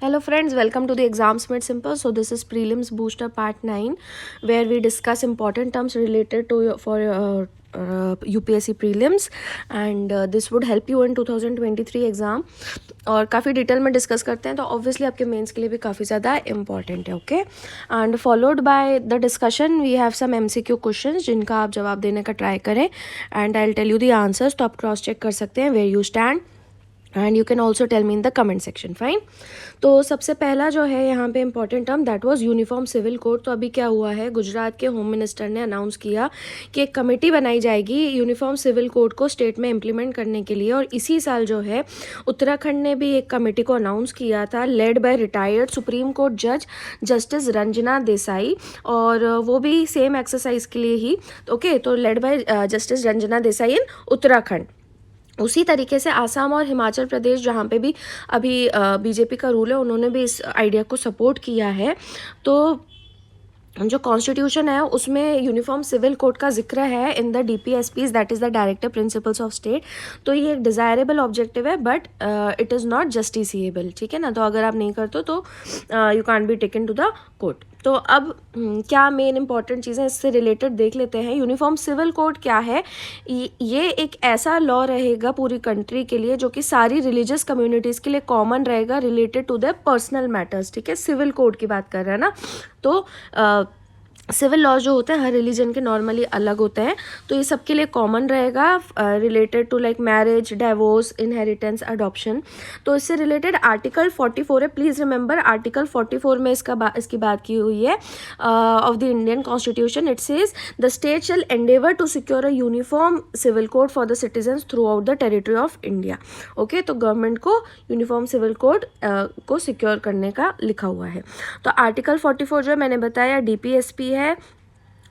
Hello friends, welcome to the Exams Made Simple. So this is Prelims Booster Part 9 where we discuss important terms related to UPSC prelims and this would help you in 2023 exam और काफ़ी detail में discuss करते हैं तो obviously आपके mains के लिए भी काफ़ी ज़्यादा इंपॉर्टेंट है. Okay, and followed by the discussion we have some MCQ questions जिनका आप जवाब देने का ट्राई करें and I will tell you the answers. तो आप क्रॉस चेक कर सकते हैं where you stand and you can also tell me in the comment section. Fine. तो सबसे पहला जो है यहाँ पे important term that was uniform civil code. तो अभी क्या हुआ है, गुजरात के होम मिनिस्टर ने अनाउंस किया कि एक कमेटी बनाई जाएगी यूनिफॉर्म सिविल कोड को स्टेट में इम्प्लीमेंट करने के लिए. और इसी साल जो है उत्तराखंड ने भी एक कमेटी को अनाउंस किया था led by retired Supreme Court जज जस्टिस रंजना देसाई और वो भी सेम एक्सरसाइज के लिए ही. ओके, तो led by justice Ranjana Desai in Uttarakhand. उसी तरीके से आसाम और हिमाचल प्रदेश जहाँ पे भी अभी बीजेपी का रूल है उन्होंने भी इस आइडिया को सपोर्ट किया है. तो जो कॉन्स्टिट्यूशन है उसमें यूनिफॉर्म सिविल कोड का जिक्र है in the DPSPs that is the directive principles of state. तो ये एक डिज़ायरेबल ऑब्जेक्टिव है but it is not justiciable. ठीक है ना. तो अगर आप नहीं करते तो you can be taken to the court. तो अब क्या मेन इंपॉर्टेंट चीज़ें इससे रिलेटेड देख लेते हैं. यूनिफॉर्म सिविल कोड क्या है, ये एक ऐसा लॉ रहेगा पूरी कंट्री के लिए जो कि सारी रिलीजियस कम्युनिटीज़ के लिए कॉमन रहेगा related to the personal matters. ठीक है, सिविल कोड की बात कर रहे हैं ना. तो सिविल लॉज जो होते हैं हर रिलीजन के नॉर्मली अलग होते हैं. तो ये सबके लिए कॉमन रहेगा related to like marriage, divorce, inheritance, adoption. तो इससे रिलेटेड आर्टिकल 44 है. प्लीज़ रिमेंबर आर्टिकल 44 में इसकी बात की हुई है of the Indian constitution. It says the state shall endeavour to secure a uniform civil code for the citizens throughout the territory of India. Okay, तो government को uniform civil code को secure करने का लिखा हुआ है. तो article 44 जो मैंने बताया DPSP है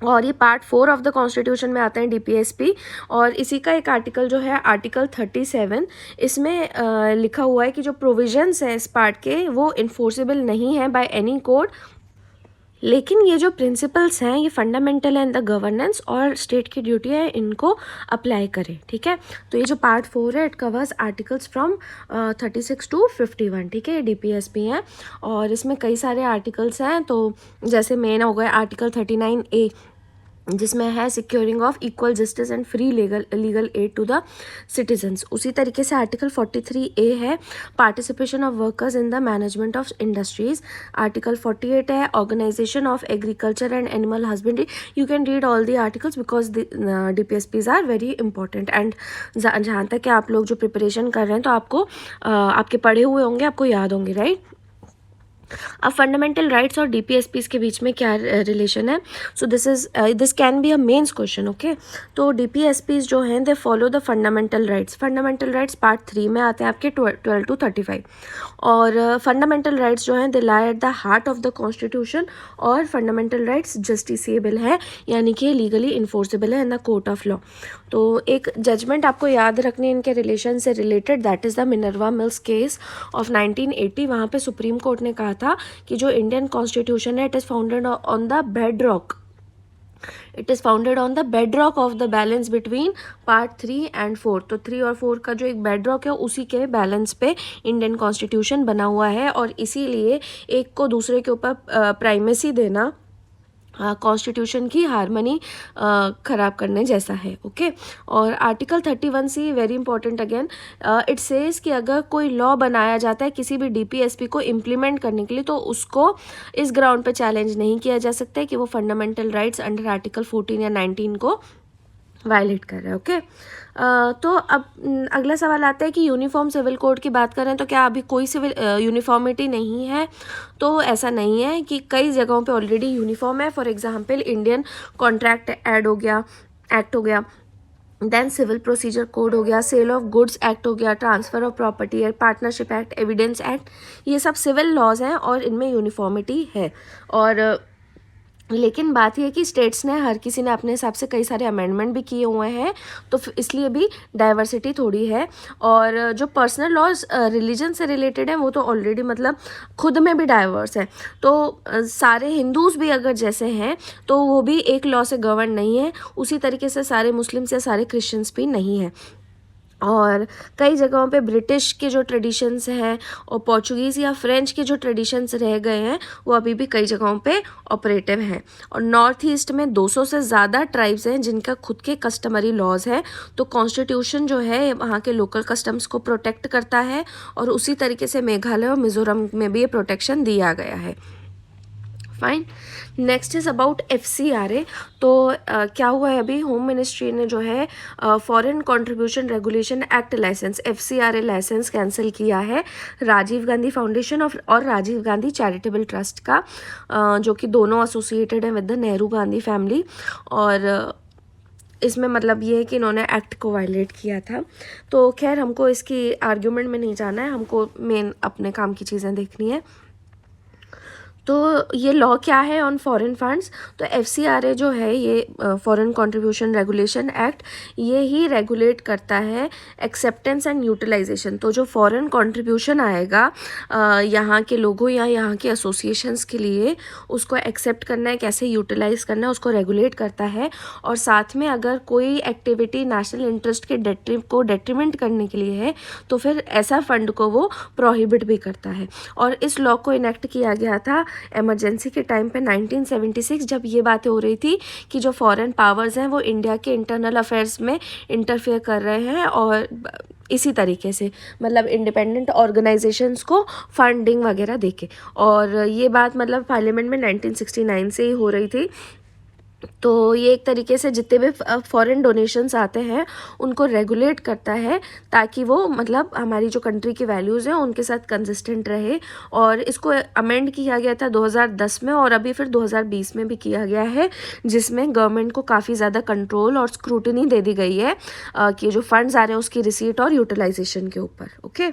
और ये पार्ट 4 ऑफ द कॉन्स्टिट्यूशन में आता है DPSP. और इसी का एक आर्टिकल जो है आर्टिकल 37 इसमें लिखा हुआ है कि जो प्रोविजंस हैं इस पार्ट के वो इन्फोर्सेबल नहीं है बाय एनी कोड. लेकिन ये जो प्रिंसिपल्स हैं ये फंडामेंटल है इन द गवर्नेंस और स्टेट की ड्यूटी है इनको अप्लाई करें. ठीक है, तो ये जो पार्ट 4 है it covers articles from 36 to 51. ठीक है, ये DPSP है और इसमें कई सारे आर्टिकल्स हैं. तो जैसे मेन हो गए आर्टिकल 39A जिसमें है securing of equal justice and free legal aid to the citizens. उसी तरीके से आर्टिकल 43A है participation of workers in the management of industries. Article 48 है organisation of agriculture and animal husbandry. You can read all the articles because DPSPs are very important. And जहाँ तक कि आप लोग जो प्रिपरेशन कर रहे हैं तो आपको आपके पढ़े हुए होंगे, आपको याद होंगे, राइट. अब फंडामेंटल राइट्स और DPSPs के बीच में क्या रिलेशन है. So this can be a mains question. Okay, तो DPSPs जो हैं they follow the fundamental rights. Fundamental rights part 3 में आते हैं आपके 12 to 35. और फंडामेंटल राइट्स जो हैं they lie at the heart of the constitution. और फंडामेंटल राइट्स जस्टिसेबल है यानी कि लीगली इन्फोर्सेबल है in the court of law. तो एक जजमेंट आपको याद रखनी इनके रिलेशन से related that is the Minerva Mills case of 1980. वहाँ पे सुप्रीम कोर्ट ने कहा था कि जो इंडियन कॉन्स्टिट्यूशन है it is founded on the bed rock. It is founded on the bed rock of the balance between part 3 and 4. तो 3 और 4 का जो एक बेड रॉक है उसी के बैलेंस पे इंडियन कॉन्स्टिट्यूशन बना हुआ है. और इसीलिए एक को दूसरे के ऊपर प्राइमेसी देना कॉन्स्टिट्यूशन की हारमनी ख़राब करने जैसा है. ओके, और article 31C very important again. It says कि अगर कोई लॉ बनाया जाता है किसी भी DPSP को इम्प्लीमेंट करने के लिए तो उसको इस ग्राउंड पे चैलेंज नहीं किया जा सकता है कि वो फंडामेंटल राइट्स अंडर आर्टिकल 14 या 19 को वायलेट कर रहा है. ओके, तो अब अगला सवाल आता है कि यूनिफॉर्म सिविल कोड की बात करें तो क्या अभी कोई सिविल यूनिफॉर्मिटी नहीं है. तो ऐसा नहीं है कि कई जगहों पे ऑलरेडी यूनिफॉर्म है. For example Indian contract act हो गया, देन सिविल प्रोसीजर कोड हो गया, सेल ऑफ गुड्स एक्ट हो गया, ट्रांसफ़र ऑफ प्रॉपर्टी है, पार्टनरशिप एक्ट, एविडेंस एक्ट. ये सब सिविल लॉज हैं और इनमें यूनिफॉर्मिटी है. और लेकिन बात यह है कि स्टेट्स ने हर किसी ने अपने हिसाब से कई सारे अमेंडमेंट भी किए हुए हैं तो इसलिए भी डाइवर्सिटी थोड़ी है. और जो पर्सनल लॉज रिलीजन से रिलेटेड हैं वो तो ऑलरेडी मतलब खुद में भी डाइवर्स है. तो सारे हिंदूज़ भी अगर जैसे हैं तो वो भी एक लॉ से गवर्न नहीं है. उसी तरीके से सारे मुस्लिम्स या सारे क्रिश्चियंस भी नहीं हैं. और कई जगहों पे ब्रिटिश के जो ट्रेडिशंस हैं और पोर्चुगीज़ या फ्रेंच के जो ट्रेडिशंस रह गए हैं वो अभी भी कई जगहों पे ऑपरेटिव हैं। और नॉर्थ ईस्ट में 200 से ज़्यादा ट्राइब्स हैं जिनका खुद के कस्टमरी लॉज हैं। तो कॉन्स्टिट्यूशन जो है वहाँ के लोकल कस्टम्स को प्रोटेक्ट करता है और उसी तरीके से मेघालय और मिज़ोरम में भी ये प्रोटेक्शन दिया गया है। Fine. Next is about FCRA। तो क्या हुआ है, अभी होम मिनिस्ट्री ने जो है foreign contribution regulation act licence FCRA licence cancel किया है राजीव गांधी फाउंडेशन और राजीव गांधी चैरिटेबल ट्रस्ट का, जो कि दोनों एसोसिएटेड हैं with the Nehru Gandhi family. और इसमें मतलब ये है कि इन्होंने एक्ट को वायलेट किया था। तो खैर हमको इसकी आर्ग्यूमेंट में नहीं जाना है, हमको मेन अपने काम की चीज़ें देखनी है। तो ये लॉ क्या है ऑन फॉरेन फंड्स, तो FCRA जो है ये फॉरेन कंट्रीब्यूशन रेगुलेशन एक्ट, ये ही रेगुलेट करता है एक्सेप्टेंस एंड यूटिलाइजेशन। तो जो फॉरेन कंट्रीब्यूशन आएगा यहाँ के लोगों या यहाँ के एसोसिएशंस के लिए, उसको एक्सेप्ट करना है, कैसे यूटिलाइज करना है, उसको रेगुलेट करता है। और साथ में अगर कोई एक्टिविटी नेशनल इंटरेस्ट के डेट्रीमेंट करने के लिए है तो फिर ऐसा फंड को वो प्रोहिबिट भी करता है। और इस लॉ को इनेक्ट किया गया था इमरजेंसी के टाइम पे 1976, जब ये बातें हो रही थी कि जो फॉरेन पावर्स हैं वो इंडिया के इंटरनल अफेयर्स में इंटरफेयर कर रहे हैं और इसी तरीके से मतलब इंडिपेंडेंट ऑर्गेनाइजेशंस को फंडिंग वगैरह देके। और ये बात मतलब पार्लियामेंट में 1969 से ही हो रही थी। तो ये एक तरीके से जितने भी फॉरेन डोनेशंस आते हैं उनको रेगुलेट करता है ताकि वो मतलब हमारी जो कंट्री की वैल्यूज़ हैं उनके साथ कंसिस्टेंट रहे। और इसको अमेंड किया गया था 2010 में और अभी फिर 2020 में भी किया गया है, जिसमें गवर्नमेंट को काफ़ी ज़्यादा कंट्रोल और स्क्रूटनी दे दी गई है कि जो फंड्स आ रहे हैं उसकी रिसीट और यूटिलाइजेशन के ऊपर। ओके,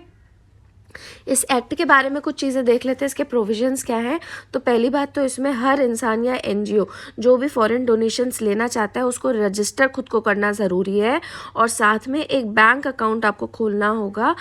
इस एक्ट के बारे में कुछ चीज़ें देख लेते हैं, इसके प्रोविजंस क्या हैं। तो पहली बात तो इसमें हर इंसान या NGO जो भी फॉरेन डोनेशंस लेना चाहता है उसको रजिस्टर खुद को करना ज़रूरी है। और साथ में एक बैंक अकाउंट आपको खोलना होगा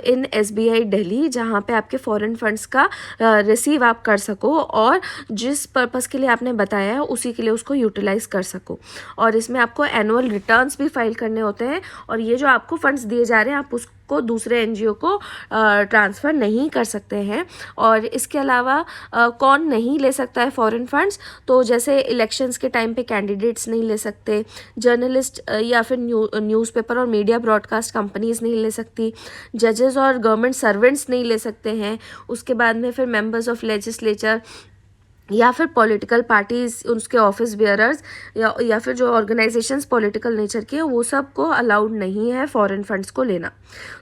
इन SBI दिल्ली, जहाँ पे आपके फॉरेन फंड्स का रिसीव आप कर सको और जिस पर्पज़ के लिए आपने बताया है उसी के लिए उसको यूटिलाइज कर सको। और इसमें आपको एनुअल रिटर्न्स भी फाइल करने होते हैं और ये जो आपको फंड्स दिए जा रहे हैं आप उसको दूसरे NGO को ट्रांसफ़र नहीं कर सकते हैं। और इसके अलावा कौन नहीं ले सकता है फॉरेन फंड्स, तो जैसे इलेक्शंस के टाइम पे कैंडिडेट्स नहीं ले सकते, जर्नलिस्ट या फिर न्यूज़पेपर और मीडिया ब्रॉडकास्ट कंपनीज़ नहीं ले सकती, जजेस और गवर्नमेंट सर्वेंट्स नहीं ले सकते हैं। उसके बाद में फिर मेंबर्स ऑफ लेजिस्लेचर या फिर पॉलिटिकल पार्टीज़ उसके ऑफिस बेयरर्स या फिर जो ऑर्गेनाइजेशंस पॉलिटिकल नेचर के हैं वो सब को अलाउड नहीं है फॉरेन फंड्स को लेना।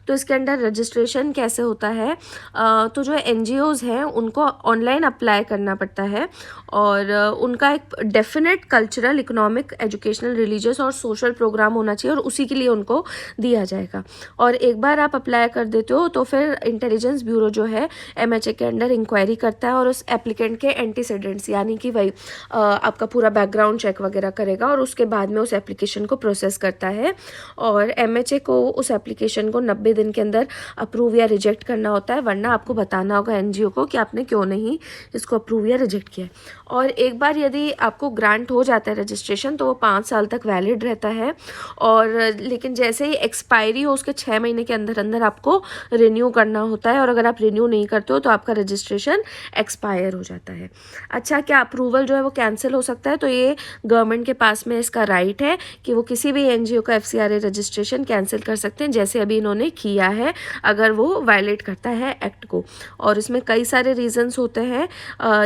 तो इसके अंडर रजिस्ट्रेशन कैसे होता है, तो जो NGOs हैं उनको ऑनलाइन अप्लाई करना पड़ता है और उनका एक definite cultural, economic, educational, religious और सोशल प्रोग्राम होना चाहिए और उसी के लिए उनको दिया जाएगा। और एक बार आप अप्लाई कर देते हो तो फिर इंटेलिजेंस ब्यूरो जो है MHA के अंडर इंक्वायरी करता है और उस एप्लीकेंट के एंटीसीडेंट्स यानी कि वही आपका पूरा बैकग्राउंड चेक वगैरह करेगा और उसके बाद में उस एप्लीकेशन को प्रोसेस करता है। और MHA को उस एप्लीकेशन को 90 दिन के अंदर अप्रूव या रिजेक्ट करना होता है, वरना आपको बताना होगा NGO को कि आपने क्यों नहीं इसको अप्रूव या रिजेक्ट किया। और एक बार यदि आपको ग्रांट हो जाता है रजिस्ट्रेशन तो वो 5 साल तक वैलिड रहता है। और लेकिन जैसे ही एक्सपायरी हो उसके 6 महीने के अंदर अंदर आपको रिन्यू करना होता है और अगर आप रिन्यू नहीं करते हो तो आपका रजिस्ट्रेशन एक्सपायर हो जाता है। अच्छा, क्या अप्रूवल जो है वो कैंसिल हो सकता है, तो ये गवर्नमेंट के पास में इसका राइट है कि वो किसी भी NGO का FCRA रजिस्ट्रेशन कैंसिल कर सकते हैं, जैसे अभी इन्होंने किया है, अगर वो वायलेट करता है एक्ट को। और इसमें कई सारे रीजंस होते हैं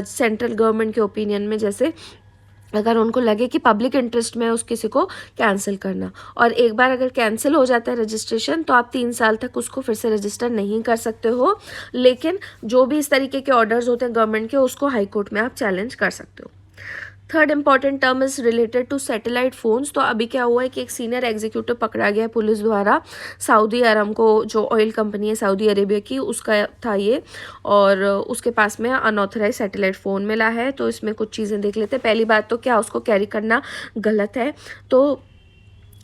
सेंट्रल गवर्नमेंट के ओपिनियन में, जैसे अगर उनको लगे कि पब्लिक इंटरेस्ट में उस किसी को कैंसिल करना। और एक बार अगर कैंसिल हो जाता है रजिस्ट्रेशन तो आप 3 साल तक उसको फिर से रजिस्टर नहीं कर सकते हो, लेकिन जो भी इस तरीके के ऑर्डर्स होते हैं गवर्नमेंट के उसको हाई कोर्ट में आप चैलेंज कर सकते हो। Third important term is related to satellite phones. तो अभी क्या हुआ है कि एक सीनियर एग्जीक्यूटिव पकड़ा गया है पुलिस द्वारा, सऊदी अरामको जो ऑयल कंपनी है सऊदी अरेबिया की उसका था ये, और उसके पास में अनऑथराइज सैटेलाइट फ़ोन मिला है। तो इसमें कुछ चीज़ें देख लेते हैं। पहली बात तो क्या उसको कैरी करना गलत है, तो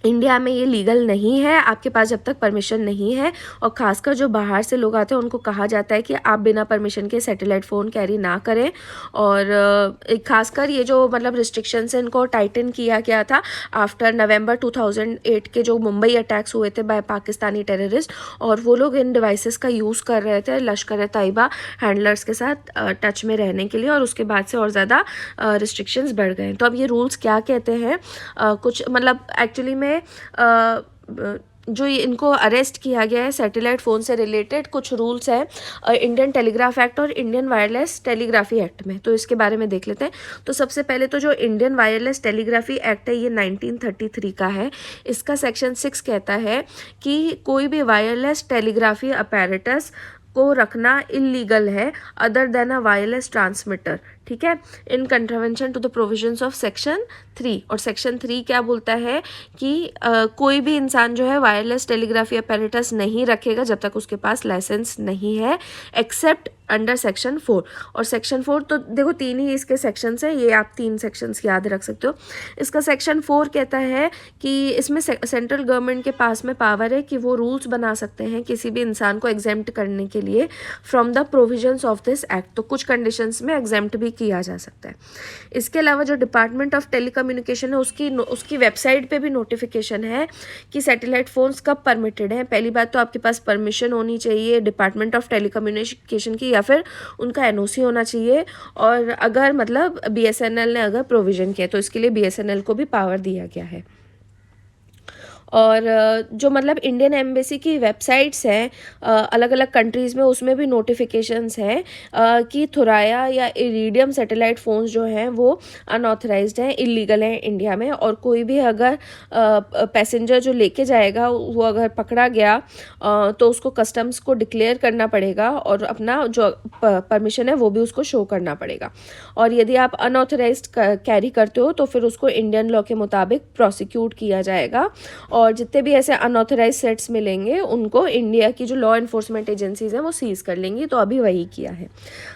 इंडिया में ये लीगल नहीं है आपके पास जब तक परमिशन नहीं है, और ख़ासकर जो बाहर से लोग आते हैं उनको कहा जाता है कि आप बिना परमिशन के सैटेलाइट फ़ोन कैरी ना करें। और ख़ासकर ये जो मतलब रिस्ट्रिक्शंस हैं इनको टाइटन किया गया था आफ्टर नवंबर 2008 के जो मुंबई अटैक्स हुए थे बाय पाकिस्तानी टेररिस्ट, और वो लोग इन डिवाइसेस का यूज़ कर रहे थे लश्कर तैयबा हैंडलर्स के साथ टच में रहने के लिए, और उसके बाद से और ज़्यादा रिस्ट्रिक्शंस बढ़ गए। तो अब ये रूल्स क्या कहते हैं, कुछ मतलब एक्चुअली में जो इनको अरेस्ट किया गया है सैटेलाइट फ़ोन से रिलेटेड कुछ रूल्स हैं इंडियन टेलीग्राफ एक्ट और इंडियन वायरलेस टेलीग्राफी एक्ट में, तो इसके बारे में देख लेते हैं। तो सबसे पहले तो जो इंडियन वायरलेस टेलीग्राफी एक्ट है ये 1933 का है। इसका सेक्शन 6 कहता है कि कोई भी वायरलेस टेलीग्राफी अपैरेटस को रखना इलीगल है other than a wireless transmitter, ठीक है, in contravention to the provisions of section 3। और सेक्शन 3 क्या बोलता है कि कोई भी इंसान जो है वायरलेस टेलीग्राफी अपैरेटस नहीं रखेगा जब तक उसके पास लाइसेंस नहीं है, एक्सेप्ट अंडर सेक्शन 4। और सेक्शन 4 तो देखो 3 ही इसके सेक्शंस हैं, ये आप 3 सेक्शंस याद रख सकते हो। इसका सेक्शन 4 कहता है कि इसमें सेंट्रल गवर्नमेंट के पास में पावर है कि वो रूल्स बना सकते हैं किसी भी इंसान को एग्जेम्प्ट करने के लिए from the provisions of this act, तो कुछ कंडीशंस में एग्जेम्प्ट भी किया जा सकता है। इसके अलावा जो डिपार्टमेंट ऑफ टेलीकम्युनिकेशन है उसकी वेबसाइट पे भी नोटिफिकेशन है कि सैटेलाइट फ़ोन्स कब परमिटेड हैं। पहली बात तो आपके पास परमिशन होनी चाहिए डिपार्टमेंट ऑफ टेलीकम्युनिकेशन की, या फिर उनका एनओसी होना चाहिए, और अगर मतलब बीएसएनएल ने अगर प्रोविज़न किया तो इसके लिए बीएसएनएल को भी पावर दिया गया है। और जो मतलब इंडियन एम्बेसी की वेबसाइट्स हैं अलग अलग कंट्रीज़ में, उसमें भी नोटिफिकेशंस हैं कि थुराया या इरीडियम सैटेलाइट फ़ोन्स जो हैं वो अनऑथराइज्ड हैं, इलीगल हैं इंडिया में। और कोई भी अगर पैसेंजर जो लेके जाएगा वो अगर पकड़ा गया तो उसको कस्टम्स को डिक्लेयर करना पड़ेगा और अपना जो परमिशन है वो भी उसको शो करना पड़ेगा। और यदि आप अनऑथराइज्ड कैरी करते हो तो फिर उसको इंडियन लॉ के मुताबिक प्रोसिक्यूट किया जाएगा, और जितने भी ऐसे अनऑथराइज सेट्स मिलेंगे उनको इंडिया की जो लॉ एनफोर्समेंट एजेंसीज हैं वो सीज कर लेंगी। तो अभी वही किया है।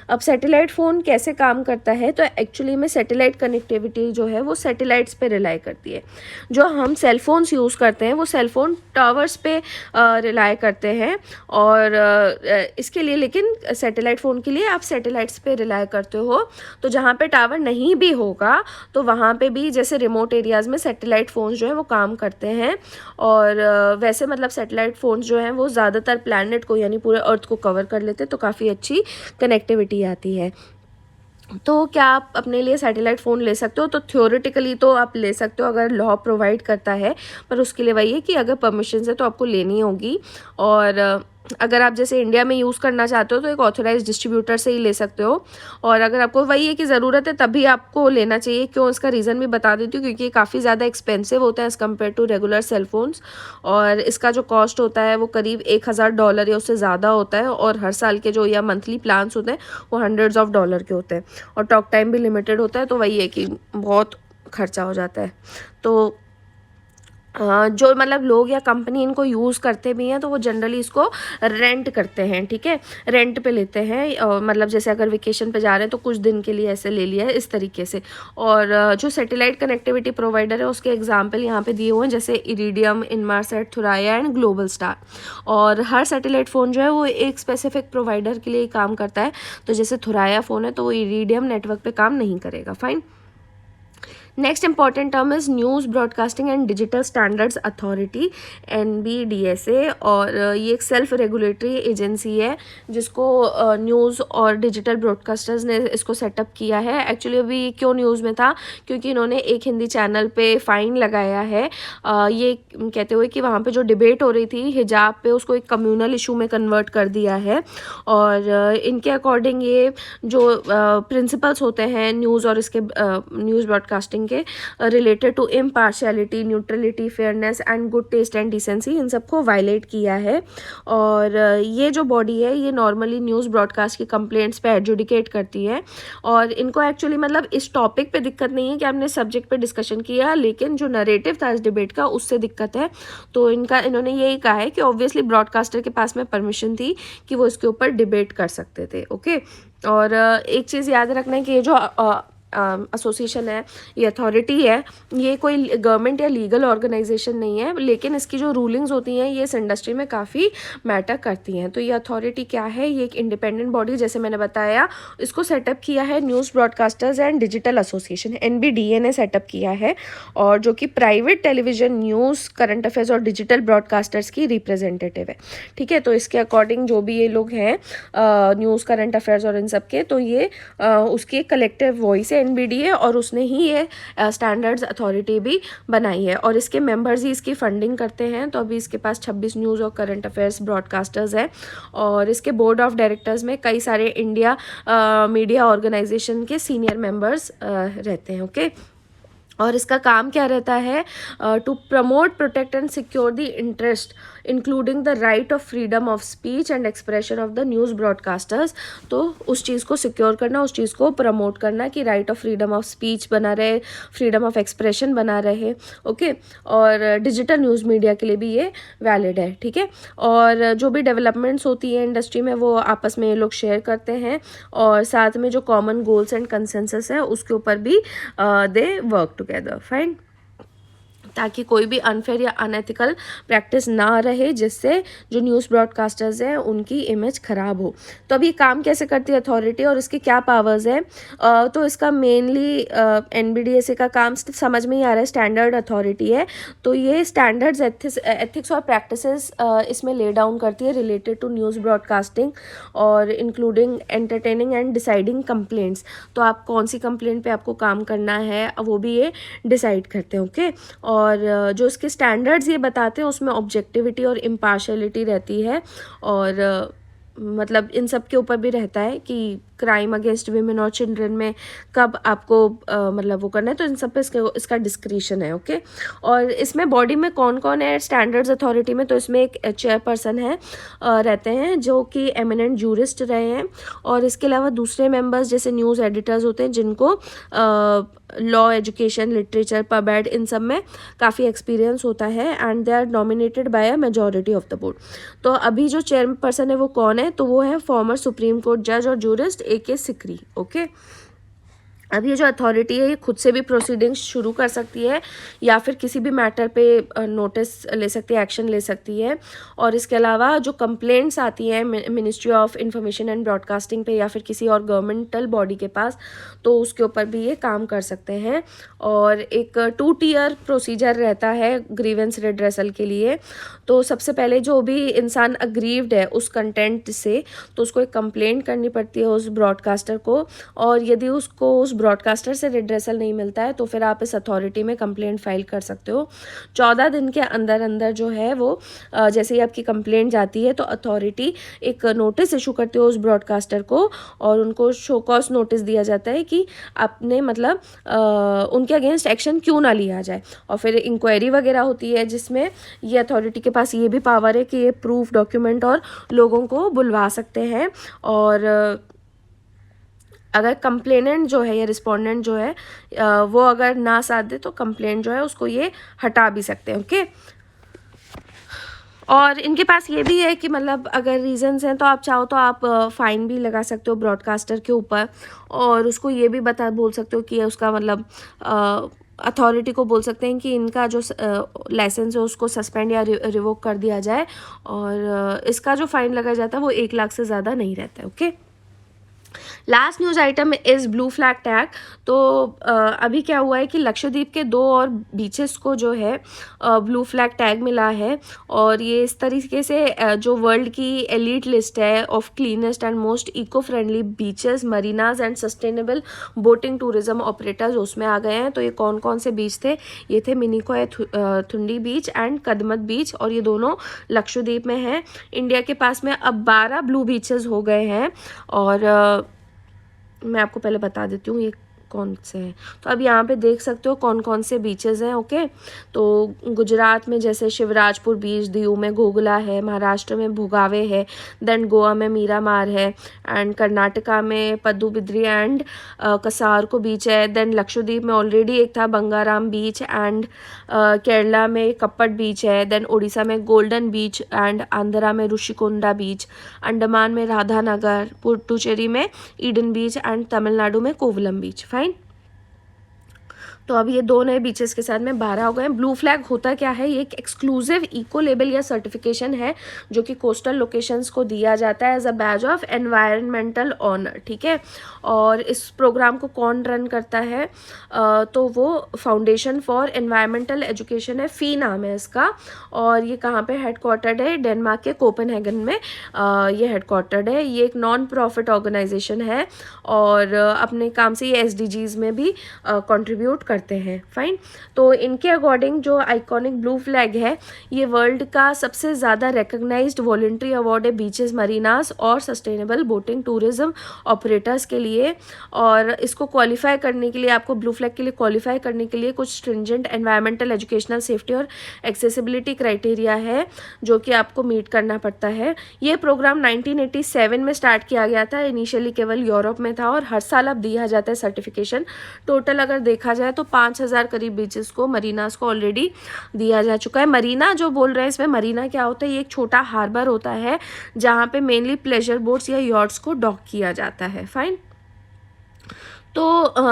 अब सैटेलाइट फ़ोन कैसे काम करता है, तो एक्चुअली में सैटेलाइट कनेक्टिविटी जो है वो सैटेलाइट्स पे रिलाई करती है। जो हम सेल फोन्स यूज़ करते हैं वो सेल फोन टावर्स पे रिलाई करते हैं, और इसके लिए लेकिन सैटेलाइट फ़ोन के लिए आप सैटेलाइट्स पे रिलाई करते हो। तो जहाँ पे टावर नहीं भी होगा तो वहाँ पे भी जैसे रिमोट एरियाज़ में सैटेलाइट फ़ोन्स जो है वो काम करते हैं। और वैसे मतलब सैटेलाइट फ़ोन्स जो हैं वो ज़्यादातर प्लैनेट को यानी पूरे अर्थ को कवर कर लेते हैं, तो काफ़ी अच्छी कनेक्टिविटी आती है। तो क्या आप अपने लिए सैटेलाइट फ़ोन ले सकते हो, तो थ्योरेटिकली तो आप ले सकते हो अगर लॉ प्रोवाइड करता है, पर उसके लिए वही है कि अगर परमिशन है तो आपको लेनी होगी। और अगर आप जैसे इंडिया में यूज़ करना चाहते हो तो एक ऑथराइज्ड डिस्ट्रीब्यूटर से ही ले सकते हो। और अगर आपको वही है कि ज़रूरत है तभी आपको लेना चाहिए। क्यों, इसका रीज़न भी बता देती हूँ, क्योंकि ये काफ़ी ज़्यादा एक्सपेंसिव होता है as compared to regular cell phones, और इसका जो कॉस्ट होता है वो करीब $1000 या उससे ज़्यादा होता है, और हर साल के जो या मंथली प्लान्स होते हैं वो हंड्रेड्स ऑफ डॉलर के होते हैं, और टॉक टाइम भी लिमिटेड होता है। तो वही है कि बहुत खर्चा हो जाता है। तो जो मतलब लोग या कंपनी इनको यूज़ करते भी हैं तो वो जनरली इसको रेंट करते हैं, ठीक है, रेंट पे लेते हैं। मतलब जैसे अगर वेकेशन पे जा रहे हैं तो कुछ दिन के लिए ऐसे ले लिया है इस तरीके से। और जो सैटेलाइट कनेक्टिविटी प्रोवाइडर है उसके एग्जांपल यहाँ पे दिए हुए हैं, जैसे Iridium, Inmarsat, Thuraya and Globalstar. और हर सैटेलाइट फ़ोन जो है वो एक स्पेसिफिक प्रोवाइडर के लिए काम करता है। तो जैसे थुराया फ़ोन है तो वो इरिडियम नेटवर्क पे काम नहीं करेगा। Fine. Next important term is news broadcasting and digital standards authority, NBDSA। और ये एक सेल्फ रेगुलेटरी एजेंसी है जिसको न्यूज़ और डिजिटल ब्रॉडकास्टर्स ने इसको सेटअप किया है। एक्चुअली अभी क्यों न्यूज़ में था, क्योंकि इन्होंने एक हिंदी चैनल पे फ़ाइन लगाया है ये कहते हुए कि वहाँ पे जो डिबेट हो रही थी हिजाब पे उसको एक कम्युनल इशू में कन्वर्ट कर दिया है। और इनके अकॉर्डिंग ये जो प्रिंसिपल्स होते हैं न्यूज़ और इसके न्यूज़ ब्रॉडकास्टिंग के related to impartiality, neutrality, fairness and good taste and decency, इन सबको वायलेट किया है। और ये जो बॉडी है ये नॉर्मली न्यूज़ ब्रॉडकास्ट की कंप्लेंट्स पे एडजुडिकेट करती है। और इनको एक्चुअली मतलब इस टॉपिक पे दिक्कत नहीं है कि हमने सब्जेक्ट पे डिस्कशन किया, लेकिन जो नरेटिव था इस डिबेट का उससे दिक्कत है। तो इन्होंने यही कहा है कि ऑब्वियसली ब्रॉडकास्टर के पास में परमिशन थी कि वो इसके ऊपर डिबेट कर सकते थे। ओके। और एक चीज़ याद रखना है कि ये जो एसोसिएशन है, ये अथॉरिटी है, ये कोई गवर्नमेंट या लीगल ऑर्गेनाइजेशन नहीं है, लेकिन इसकी जो रूलिंग्स होती हैं ये इस इंडस्ट्री में काफ़ी मैटर करती हैं। तो ये अथॉरिटी क्या है, ये एक इंडिपेंडेंट बॉडी, जैसे मैंने बताया, इसको सेटअप किया है news broadcasters and digital association, NBDA ने सेटअप किया है, और जो कि private television, news, current affairs और डिजिटल ब्रॉडकास्टर्स की रिप्रेजेंटेटिव है। ठीक है, तो इसके अकॉर्डिंग जो भी ये लोग हैं न्यूज़, करंट अफेयर्स और इन सब के, तो ये उसकी कलेक्टिव वॉइस है NBDA, और उसने ही ये स्टैंडर्ड्स अथॉरिटी भी बनाई है, और इसके मेंबर्स ही इसकी फंडिंग करते हैं। तो अभी इसके पास 26 न्यूज़ और करंट अफेयर्स ब्रॉडकास्टर्स हैं, और इसके बोर्ड ऑफ डायरेक्टर्स में कई सारे इंडिया मीडिया ऑर्गेनाइजेशन के सीनियर मेंबर्स रहते हैं। ओके, और इसका काम क्या रहता है, to promote, protect and secure the interest including the right of freedom of speech and expression of the news broadcasters. तो उस चीज़ को सिक्योर करना, उस चीज़ को प्रमोट करना कि right of freedom of speech बना रहे, फ्रीडम ऑफ एक्सप्रेशन बना रहे। ओके, और डिजिटल न्यूज़ मीडिया के लिए भी ये वैलिड है। ठीक है, और जो भी डेवलपमेंट्स होती है इंडस्ट्री में वो आपस में ये लोग शेयर करते हैं, और साथ में जो कॉमन गोल्स एंड कंसेंसस है उसके ऊपर भी दे वर्क टुगेदर। फाइन, ताकि कोई भी अनफेयर या अनएथिकल प्रैक्टिस ना रहे, जिससे जो न्यूज़ ब्रॉडकास्टर्स हैं उनकी इमेज ख़राब हो। तो अब ये काम कैसे करती है अथॉरिटी और इसके क्या पावर्स हैं, तो इसका मेनली NBDA का काम समझ में ही आ रहा है, स्टैंडर्ड अथॉरिटी है। तो ये स्टैंडर्ड्स, एथिक्स और प्रैक्टिसेस इसमें ले डाउन करती है रिलेटेड टू न्यूज़ ब्रॉडकास्टिंग, और including entertaining and deciding complaints. तो आप कौन सी कंप्लेंट पे आपको काम करना है वो भी ये डिसाइड करते हैं। ओके, और जो इसके स्टैंडर्ड्स ये बताते हैं उसमें ऑब्जेक्टिविटी और इम्पार्शियलिटी रहती है, और मतलब इन सब के ऊपर भी रहता है कि क्राइम अगेंस्ट वीमेन और चिल्ड्रन में कब आपको मतलब वो करना है, तो इन सब पे इसका डिस्क्रिशन है। ओके, और इसमें बॉडी में कौन कौन है स्टैंडर्ड्स अथॉरिटी में, तो इसमें एक चेयरपर्सन है रहते हैं जो कि एमिनेंट जूरिस्ट रहे हैं, और इसके अलावा दूसरे मेंबर्स जैसे न्यूज़ एडिटर्स होते हैं जिनको law, education, literature, pub ad, इन सब में काफ़ी एक्सपीरियंस होता है, and they are nominated by a majority of the board. तो अभी जो चेयरपर्सन है वो कौन है, तो वो है फॉर्मर सुप्रीम कोर्ट जज और जूरिस्ट AK सिकरी। ओके, अब ये जो अथॉरिटी है ये खुद से भी प्रोसीडिंग्स शुरू कर सकती है, या फिर किसी भी मैटर पे नोटिस ले सकती है, एक्शन ले सकती है, और इसके अलावा जो कंप्लेंट्स आती हैं ministry of information and broadcasting पे या फिर किसी और गवर्नमेंटल बॉडी के पास, तो उसके ऊपर भी ये काम कर सकते हैं। और एक 2 टियर प्रोसीजर रहता है ग्रीवेंस रिड्रेसल के लिए। तो सबसे पहले जो भी इंसान अग्रीव्ड है उस कंटेंट से, तो उसको एक कंप्लेंट करनी पड़ती है उस ब्रॉडकास्टर को, और यदि उसको उस ब्रॉडकास्टर से रिड्रेसल नहीं मिलता है तो फिर आप इस अथॉरिटी में कंप्लेंट फाइल कर सकते हो। 14 दिन के अंदर अंदर जो है वो जैसे ही आपकी कंप्लेंट जाती है तो अथॉरिटी एक नोटिस इशू करती है उस ब्रॉडकास्टर को, और उनको शो कॉज नोटिस दिया जाता है कि आपने मतलब उनके अगेंस्ट एक्शन क्यों ना लिया जाए। और फिर इंक्वायरी वगैरह होती है जिसमें ये अथॉरिटी के पास ये भी पावर है कि ये प्रूफ, डॉक्यूमेंट और लोगों को बुलवा सकते हैं, और अगर कंप्लेनेंट जो है या रिस्पोंडेंट जो है वो अगर ना साथ दे तो कंप्लेंट जो है उसको ये हटा भी सकते हैं। ओके, और इनके पास ये भी है कि मतलब अगर रीजंस हैं तो आप चाहो तो आप फ़ाइन भी लगा सकते हो ब्रॉडकास्टर के ऊपर, और उसको ये भी बोल सकते हो कि उसका मतलब अथॉरिटी को बोल सकते हैं कि इनका जो लाइसेंस है उसको सस्पेंड या रिवोक कर दिया जाए, और इसका जो फ़ाइन लगाया जाता है वो 1 लाख से ज़्यादा नहीं रहता है। Okay, last news item is blue flag tag. तो अभी क्या हुआ है कि लक्षद्वीप के 2 और बीचेस को जो है ब्लू फ्लैग टैग मिला है, और ये इस तरीके से जो वर्ल्ड की एलीट लिस्ट है of cleanest and most eco friendly beaches, marinas and sustainable boating tourism operators उसमें आ गए हैं। तो ये कौन कौन से बीच थे, ये थे मिनिकॉय थुंडी बीच एंड कदमत बीच, और ये दोनों लक्षद्वीप में हैं। इंडिया के पास में अब 12 ब्लू बीचेस हो गए हैं, और मैं आपको पहले बता देती हूँ ये कौन से हैं। तो अब यहाँ पे देख सकते हो कौन कौन से बीचेस हैं। ओके, तो गुजरात में जैसे शिवराजपुर बीच, दीव में घोगला है, महाराष्ट्र में भोगावे है, देन गोवा में मीरामार है, एंड कर्नाटका में पदुबिद्री एंड कसारको बीच है, देन लक्षद्वीप में ऑलरेडी एक था बंगाराम बीच, एंड केरला में कप्पट बीच है, देन उड़ीसा में गोल्डन बीच, एंड आंध्रा में ऋषिकोंडा बीच, अंडमान में राधानगर, पुडुचेरी में ईडन बीच, एंड तमिलनाडु में कोवलम बीच। फाइन, तो अब ये 2 नए बीचेस के साथ में 12 हो गए हैं। ब्लू फ्लैग होता क्या है, ये एक एक्सक्लूसिव इको लेबल या सर्टिफिकेशन है जो कि कोस्टल लोकेशंस को दिया जाता है as a badge of environmental honour, ठीक है। और इस प्रोग्राम को कौन रन करता है, तो वो फाउंडेशन फॉर एनवायरमेंटल एजुकेशन है, फी नाम है इसका। और ये कहाँ पे हेडक्वार्टर्ड है, डेनमार्क के कोपेनहेगन में ये हेडक्वार्टर्ड है। ये एक नॉन प्रॉफिट ऑर्गेनाइजेशन है और अपने काम से ये SDGs में भी कंट्रीब्यूट करते हैं, फाइन। तो इनके अकॉर्डिंग जो आइकॉनिक ब्लू फ्लैग है ये वर्ल्ड का सबसे ज़्यादा रिकग्नाइज्ड वॉलंटरी अवार्ड है बीचेस, मरीनास और सस्टेनेबल बोटिंग टूरिज्म ऑपरेटर्स के लिए। और इसको क्वालिफाई करने के लिए, आपको ब्लू फ्लैग के लिए क्वालिफाई करने के लिए कुछ स्ट्रिंजेंट एनवायरमेंटल, एजुकेशनल, सेफ्टी और एक्सेसिबिलिटी क्राइटेरिया है जो कि आपको मीट करना पड़ता है। ये प्रोग्राम 1987 में स्टार्ट किया गया था, इनिशियली केवल यूरोप में था और हर साल अब दिया जाता है सर्टिफिकेशन। टोटल अगर देखा जाए तो 5000 करीब बीचेस को, मरीनास को ऑलरेडी दिया जा चुका है। मरीना जो बोल रहे हैं, इसमें मरीना क्या होता है, ये एक छोटा हार्बर होता है जहाँ पे मेनली प्लेजर बोट्स या यॉट्स को डॉक किया जाता है, फाइन। तो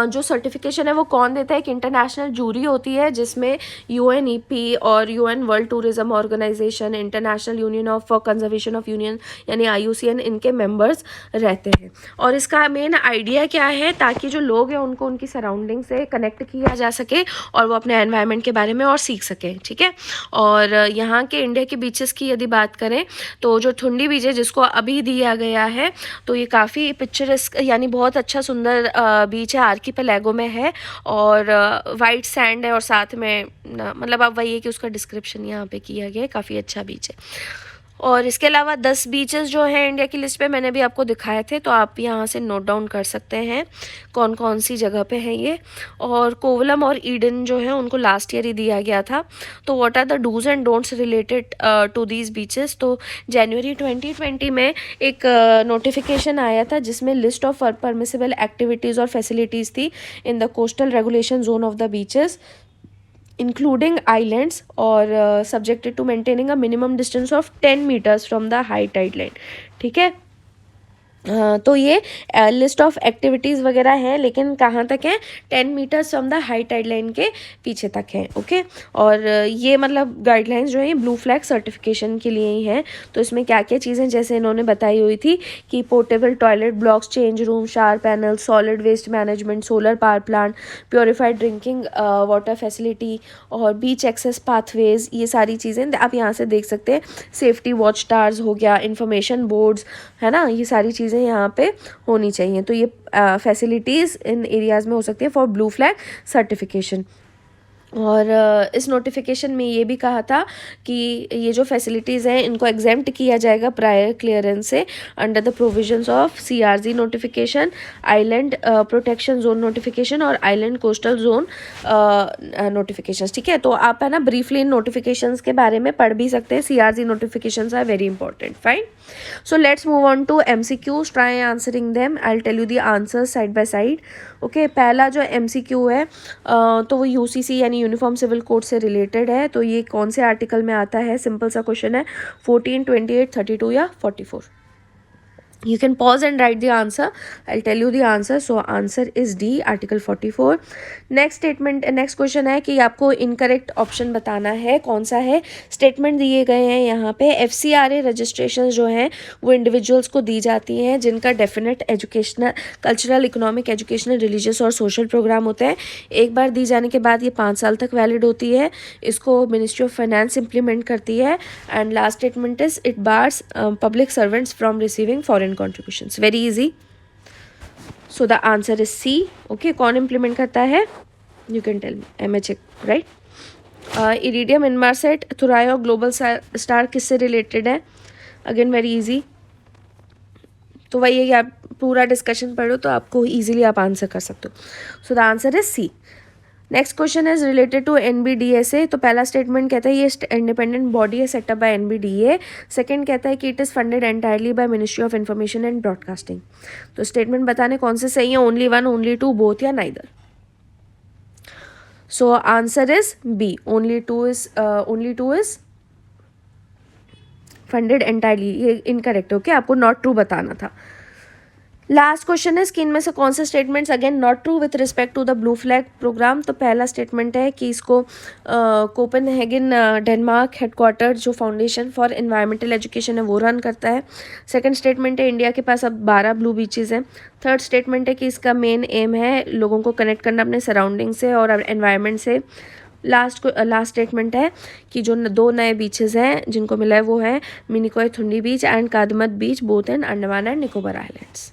जो सर्टिफिकेशन है वो कौन देता है, एक इंटरनेशनल जूरी होती है जिसमें UNEP और UN world tourism organisation, international union of for conservation of union यानी IUCN, इनके मेंबर्स रहते हैं। और इसका मेन आइडिया क्या है, ताकि जो लोग हैं उनको उनकी सराउंडिंग से कनेक्ट किया जा सके और वो अपने एनवायरनमेंट के बारे में और सीख सकें, ठीक है। और यहाँ के इंडिया के बीचेस की यदि बात करें तो जो थुंडी बीच है जिसको अभी दिया गया है, तो ये काफ़ी पिक्चरस्क यानी बहुत अच्छा सुंदर बीच है, आर्कीपेलागो में है और वाइट सैंड है और साथ में मतलब अब वही है कि उसका डिस्क्रिप्शन यहाँ पे किया गया है, काफ़ी अच्छा बीच है। और इसके अलावा 10 बीचेस जो हैं इंडिया की लिस्ट पे मैंने भी आपको दिखाए थे, तो आप यहाँ से नोट डाउन कर सकते हैं कौन कौन सी जगह पे हैं ये। और कोवलम और ईडन जो है उनको लास्ट ईयर ही दिया गया था। तो what are the dos and don'ts related to these beaches, तो जनवरी 2020 में एक नोटिफिकेशन आया था जिसमें लिस्ट ऑफ परमिसिबल एक्टिविटीज़ और फैसिलिटीज़ थी in the coastal regulation zone of the beaches including islands or subjected to maintaining a minimum distance of 10 meters from the high tide line, ठीक है। तो ये लिस्ट ऑफ एक्टिविटीज़ वगैरह हैं, लेकिन कहाँ तक हैं, 10 metres from the high tide line के पीछे तक हैं, ओके। और ये मतलब गाइडलाइंस जो हैं ब्लू फ्लैग सर्टिफिकेशन के लिए ही हैं। तो इसमें क्या क्या चीज़ें जैसे इन्होंने बताई हुई थी कि portable toilet blocks, change room, shower panel, solid waste management, solar power plant, purified drinking water facility और बीच एक्सेस पाथवेज, ये सारी चीज़ें आप यहाँ से देख सकते हैं। सेफ्टी वॉच टावर्स हो गया, इंफॉर्मेशन बोर्ड्स, है ना, ये सारी चीज़ें यहाँ पे होनी चाहिए। तो ये फैसिलिटीज़ इन एरियाज़ में हो सकती है फॉर ब्लू फ्लैग सर्टिफिकेशन। और इस नोटिफिकेशन में ये भी कहा था कि ये जो फैसिलिटीज़ हैं इनको एग्जेम्प्ट किया जाएगा प्रायर क्लियरेंस से under the provisions of CRZ notification, island protection zone notification और आइलैंड कोस्टल जोन नोटिफिकेशंस, ठीक है। तो आप है ना ब्रीफली इन नोटिफिकेशंस के बारे में पढ़ भी सकते हैं। CRZ notifications are very important, fine. So let's move on to MCQs. Try answering them. I'll tell you the answers side by side. Okay, पहला जो MCQ है तो वो UCC यानी यूनिफॉर्म सिविल कोड से रिलेटेड है। तो ये कौन से आर्टिकल में आता है, सिंपल सा क्वेश्चन है, 14, 28, 32 या 44। You can pause and write the answer. I'll tell you the answer. So answer is D, article 44. Next statement, next question है कि आपको incorrect option बताना है, कौन सा है। स्टेटमेंट दिए गए हैं यहाँ पे। FCRA रजिस्ट्रेशन जो हैं वो इंडिविजुअल्स को दी जाती हैं जिनका definite educational, cultural, economic, educational, religious और सोशल प्रोग्राम होते हैं। एक बार दी जाने के बाद ये 5 साल तक वैलिड होती है। इसको मिनिस्ट्री ऑफ फाइनेंस इम्प्लीमेंट करती है। And last statement is it bars public servants from receiving foreign contributions. Very easy. So the answer is C. Okay, कौन implement करता है? You can tell me. MHA, right? Iridium, Inmarsat, Thuraya और Global Star किससे related है? Again very easy. तो वही है कि आप पूरा डिस्कशन पढ़ो तो आपको इजीली आप आंसर कर सकते हो। So the answer is C. Next question is related to NBDSA। तो पहला स्टेटमेंट कहता है ये इंडिपेंडेंट बॉडी है सेटअप बाय NBDA। सेकंड कहता है कि it is funded entirely by ministry of information and broadcasting. तो स्टेटमेंट बताने कौन से सही है, only one, only two, both या neither. So answer is B, only two is funded entirely. ये इनकरेक्ट, ओके, आपको नॉट ट्रू बताना था। लास्ट क्वेश्चन है कि इनमें से कौन से statements again not true with respect to the blue flag programme. तो पहला स्टेटमेंट है कि इसको कोपेनहेगन डेनमार्क हेडक्वार्टर जो फाउंडेशन फॉर एनवायरमेंटल एजुकेशन है वो रन करता है। सेकंड स्टेटमेंट है इंडिया के पास अब 12 ब्लू बीचेस हैं। थर्ड स्टेटमेंट है कि इसका मेन एम है लोगों को कनेक्ट करना अपने सराउंडिंग से और एनवायरनमेंट से। लास्ट स्टेटमेंट है कि जो 2 नए बीचेस हैं जिनको मिला है वो है Minicoy Thundi beach and Kadmat beach, both in Andaman and Nicobar islands.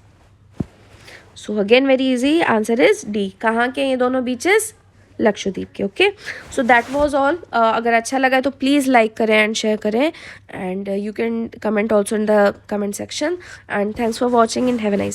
So again very easy, answer is D. कहाँ के ये दोनों बीचेस? लक्षद्वीप के। Okay, so that was all. अगर अच्छा लगा तो प्लीज़ लाइक करें एंड शेयर करें, and you can comment also in the comment section, and thanks for watching and have a nice